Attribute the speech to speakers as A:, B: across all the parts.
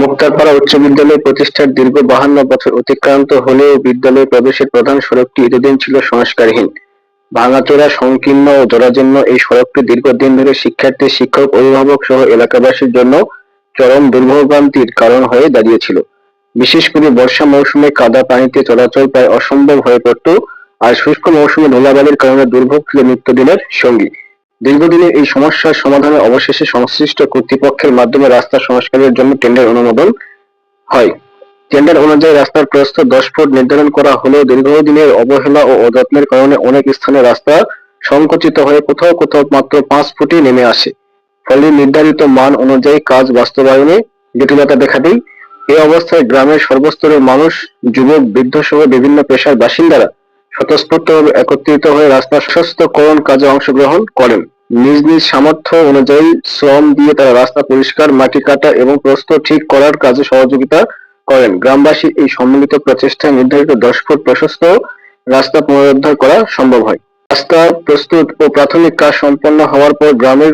A: মুক্তারপাড়া উচ্চ বিদ্যালয় প্রতিষ্ঠার দীর্ঘ 52 বছর অতিক্রান্ত হলেও বিদ্যালয়ে প্রবেশের প্রধান সড়কটি এতদিন ছিল সংস্কারহীন। ভাঙাচোরা, সংকীর্ণ ও জরাজীর্ণ এই সড়কটি দীর্ঘদিন ধরে শিক্ষার্থী, শিক্ষক, অভিভাবক সহ এলাকাবাসীর জন্য চরম দুর্ভোগান্তির কারণ হয়ে দাঁড়িয়েছিল। বিশেষ করে বর্ষা মৌসুমে কাদা পানিতে চলাচল প্রায় অসম্ভব হয়ে পড়ত, আর শুষ্ক মৌসুমে ধুলাবালির কারণে দুর্ভোগ ছিল নিত্যদিনের সঙ্গী। দীর্ঘদিনের এই সমস্যার সমাধানে অবশেষে সংশ্লিষ্ট কর্তৃপক্ষের মাধ্যমে রাস্তা সংস্কারের জন্য টেন্ডার অনুমোদন হয়। টেন্ডার অনুযায়ী রাস্তার প্রস্থ 10 ফুট নির্ধারণ করা হলেও দীর্ঘদিনের অবহেলা ও অযত্নের কারণে অনেক স্থানে রাস্তা সংকুচিত হয়ে কোথাও কোথাও মাত্র 5 ফুটই নেমে আসে। ফলে নির্ধারিত মান অনুযায়ী কাজ বাস্তবায়নে জটিলতা দেখা দেয়। এই অবস্থায় গ্রামের সর্বস্তরের মানুষ, যুবক, বৃদ্ধ সহ বিভিন্ন পেশার বাসিন্দারা স্বতঃস্ফূর্তভাবে একত্রিত হয়ে রাস্তা প্রশস্তকরণ কাজে অংশগ্রহণ করেন। নিজ নিজ সামর্থ্য অনুযায়ী শ্রম দিয়ে তারা রাস্তা পরিষ্কার, মাটি কাটা এবং প্রস্থ ঠিক করার কাজে সহযোগিতা করেন। গ্রামবাসীর এই সম্মিলিত প্রচেষ্টায় নির্ধারিত 10 ফুট প্রশস্ত রাস্তা পুনরুদ্ধার করা সম্ভব হয়। রাস্তা প্রস্তুত ও প্রাথমিক কাজ সম্পন্ন হওয়ার পর গ্রামের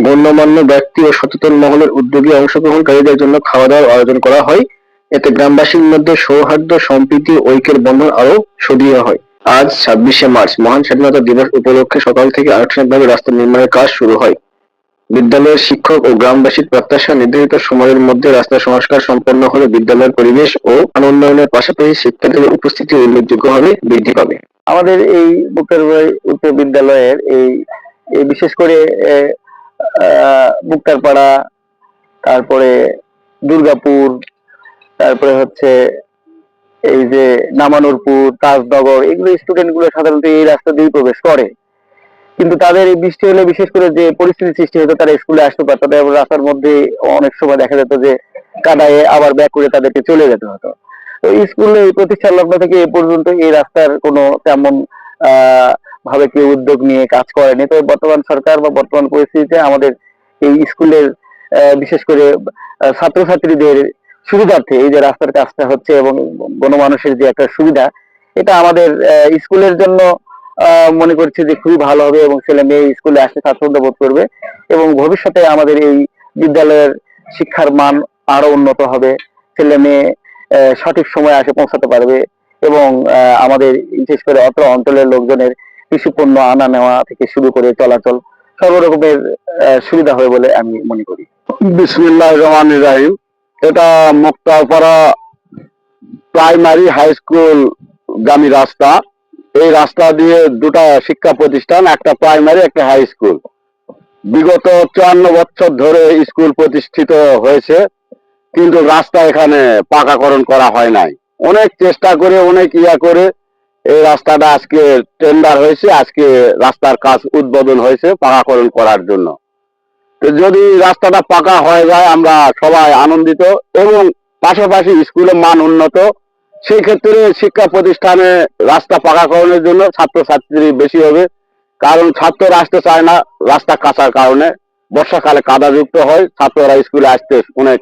A: গণ্যমান্য ব্যক্তি ও সচেতন মহলের উদ্যোগে অংশগ্রহণকারীদের জন্য খাওয়া-দাওয়ার আয়োজন করা হয়। এতে গ্রামবাসীর মধ্যে সৌহার্দ্য, সম্প্রীতি ও ঐক্যের বন্ধন আরও সুদৃঢ় হয়। আজ 26শে মার্চ মহান স্বাধীনতা দিবস উপলক্ষে সকাল থেকে আনুষ্ঠানিকভাবে রাস্তা নির্মাণের কাজ শুরু হয়। বিদ্যালয়ের শিক্ষক ও গ্রামবাসীর প্রত্যাশা, নির্ধারিত সময়ের মধ্যে রাস্তা সংস্কার সম্পন্ন হলে বিদ্যালয়ের পরিবেশ ও মান উন্নয়নের পাশাপাশি শিক্ষার্থীদের উপস্থিতি উল্লেখযোগ্যভাবে বৃদ্ধি পাবে।
B: আমাদের এই মুক্তারপাড়া উচ্চ বিদ্যালয়ের এই বিশেষ করে মুক্তারপাড়া, তারপরে দুর্গাপুর, তারপরে হচ্ছে এই যে নামানুরপুর, তাজনগর, এগুলো স্টুডেন্ট গুলো সাধারণত এই রাস্তা দিয়ে প্রবেশ করে। কিন্তু তাদের এই বৃষ্টি হলে বিশেষ করে যে পরিস্থিতি সৃষ্টি হতো, তারা স্কুলে আসতে পারতো না এবং রাস্তার মধ্যে অনেক সময় দেখা যেত যে কাদায়ে আবার ব্যাক করে তাদেরকে চলে যেতে হতো। তো স্কুলে প্রতিষ্ঠা লগ্ন থেকে এ পর্যন্ত এই রাস্তার কোনো তেমন ভাবে কেউ উদ্যোগ নিয়ে কাজ করেনি। তো বর্তমান সরকার বা বর্তমান পরিস্থিতিতে আমাদের এই স্কুলের বিশেষ করে ছাত্রছাত্রীদের সুবিধার্থে এই যে রাস্তার কাজটা হচ্ছে এবং গণমানুষের যে একটা সুবিধা, এটা আমাদের স্কুলের জন্য মনে করছি যে খুবই ভালো হবে এবং ছেলে মেয়ে স্কুলে আসতে স্বাচ্ছন্দ্য বোধ করবে এবং ভবিষ্যতে আমাদের এই বিদ্যালয়ের শিক্ষার মান আরো উন্নত হবে। ছেলে মেয়ে সঠিক সময়ে আসে পৌঁছাতে পারবে এবং আমাদের বিশেষ করে অত্র অঞ্চলের লোকজনের কৃষি পণ্য আনা নেওয়া থেকে শুরু করে চলাচল সর্বরকমের সুবিধা হবে বলে আমি মনে করি।
A: বিসমিল্লাহির রহমানির রহিম। এটা মুক্তারপাড়া প্রাইমারি হাই স্কুল গামী রাস্তা। এই রাস্তা দিয়ে দুটা শিক্ষা প্রতিষ্ঠান, একটা প্রাইমারি, একটা হাই স্কুল। বিগত 54 বছর ধরে স্কুল প্রতিষ্ঠিত হয়েছে, কিন্তু রাস্তা এখানে পাকাকরণ করা হয় নাই। অনেক চেষ্টা করে, অনেক করে এই রাস্তাটা আজকে টেন্ডার হয়েছে, আজকে রাস্তার কাজ উদ্বোধন হয়েছে পাকাকরণ করার জন্য। তো যদি রাস্তাটা পাকা হয়ে যায় আমরা সবাই আনন্দিত এবং পাশাপাশি স্কুলের মান উন্নত। সেই ক্ষেত্রে শিক্ষা প্রতিষ্ঠানে রাস্তা পাকাকরণের জন্য ছাত্রছাত্রী বেশি হবে, কারণ ছাত্ররা আসতে চায় না রাস্তা কাঁচার কারণে। বর্ষাকালে কাদাযুক্ত হয়, ছাত্ররা স্কুলে আসতে অনেক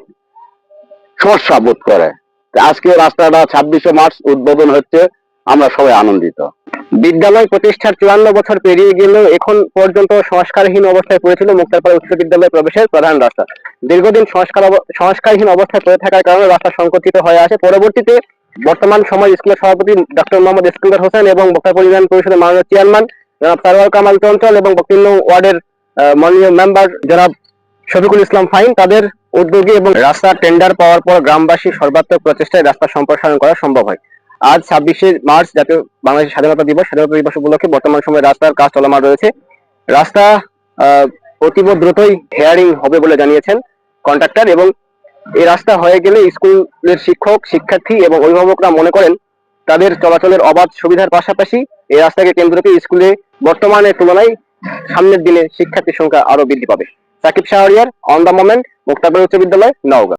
A: সমস্যা বোধ করে। আজকে রাস্তাটা 26শে মার্চ উদ্বোধন হচ্ছে, আমরা সবাই আনন্দিত।
B: বিদ্যালয় প্রতিষ্ঠার 54 বছর পেরিয়ে গেলেও এখন পর্যন্ত সংস্কারহীন অবস্থায় পড়েছিল মুক্তারপাড়া উচ্চ বিদ্যালয় প্রবেশের প্রধান রাস্তা। দীর্ঘদিন সংস্কারহীন অবস্থায় পড়ে থাকার কারণে রাস্তা সংকুচিত হয়ে আসে। পরবর্তীতে বর্তমান সময় স্কুলের সভাপতি ডক্টর মোহাম্মদ ইস্কন্দার হোসেন এবং বক্তা পরিবহন পরিষদের মাননীয় চেয়ারম্যান জনাব সারোয়ার কামাল চঞ্চল এবং 3 নং ওয়ার্ডের মাননীয় মেম্বার জনাব শফিকুল ইসলাম ফাহিম, তাদের উদ্যোগে এবং রাস্তার টেন্ডার পাওয়ার পর গ্রামবাসীর সর্বাত্মক প্রচেষ্টায় রাস্তা সম্প্রসারণ করা সম্ভব হয়। আজ 26শে মার্চ জাতীয় বাংলাদেশ স্বাধীনতা দিবস। স্বাধীনতা দিবস উপলক্ষে বর্তমান সময়ে রাস্তার কাজ চলমান রয়েছে। রাস্তা অতীব দ্রুতই হেয়ারিং হবে বলে জানিয়েছেন কন্ট্রাক্টর এবং এই রাস্তা হয়ে গেলে স্কুলের শিক্ষক, শিক্ষার্থী এবং অভিভাবকরা মনে করেন তাদের চলাচলের অবাধ সুবিধার পাশাপাশি এই রাস্তাকে কেন্দ্র করে স্কুলে বর্তমানের তুলনায় সামনের দিনে শিক্ষার্থীর সংখ্যা আরো বৃদ্ধি পাবে। Shakib Shahriar, on the moment, Muktarpara উচ্চ বিদ্যালয়, নওগাঁ।